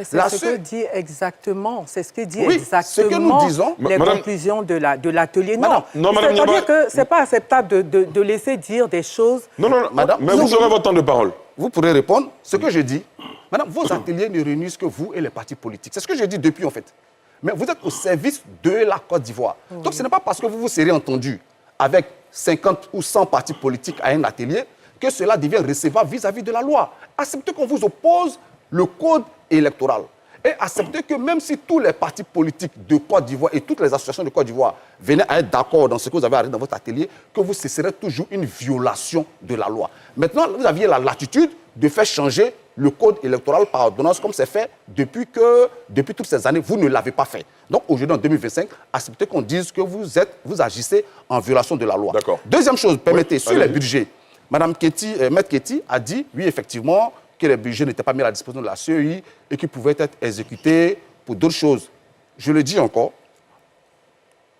C'est ce que dit exactement, c'est ce que dit oui, exactement ce que nous disons, les conclusions de l'atelier. Non, c'est-à-dire que ce n'est pas acceptable de laisser dire des choses. Non, madame, mais vous aurez votre temps de parole. Vous pourrez répondre. Ce que je dis, madame, vos ateliers ne réunissent que vous et les partis politiques. C'est ce que je dis depuis, en fait. Mais vous êtes au service de la Côte d'Ivoire. Donc, ce n'est pas parce que vous vous serez entendu avec 50 ou 100 partis politiques à un atelier que cela devient recevable vis-à-vis de la loi. Acceptez qu'on vous oppose le code électoral. Et acceptez que même si tous les partis politiques de Côte d'Ivoire et toutes les associations de Côte d'Ivoire venaient à être d'accord dans ce que vous avez arrêté dans votre atelier, que vous cesserez toujours une violation de la loi. Maintenant, vous aviez la latitude de faire changer le code électoral par ordonnance, comme c'est fait depuis toutes ces années. Vous ne l'avez pas fait. Donc aujourd'hui, en 2025, acceptez qu'on dise que vous agissez en violation de la loi. Deuxième chose, permettez, sur les budgets, Mme Ketty, Maître Ketty a dit, oui, effectivement, que les budgets n'étaient pas mis à la disposition de la CEI et qu'ils pouvaient être exécutés pour d'autres choses. Je le dis encore,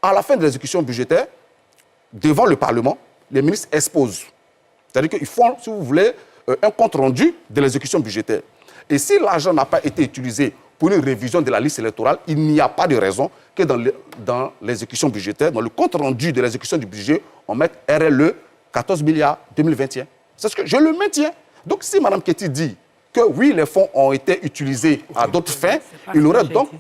à la fin de l'exécution budgétaire, devant le Parlement, les ministres exposent. C'est-à-dire qu'ils font, si vous voulez, un compte-rendu de l'exécution budgétaire. Et si l'argent n'a pas été utilisé pour une révision de la liste électorale, il n'y a pas de raison que dans l'exécution budgétaire, dans le compte-rendu de l'exécution du budget, on mette RLE 14 milliards 2021. C'est ce que je le maintiens. Donc, si Mme Ketty dit que oui, les fonds ont été utilisés à d'autres fins, il aurait donc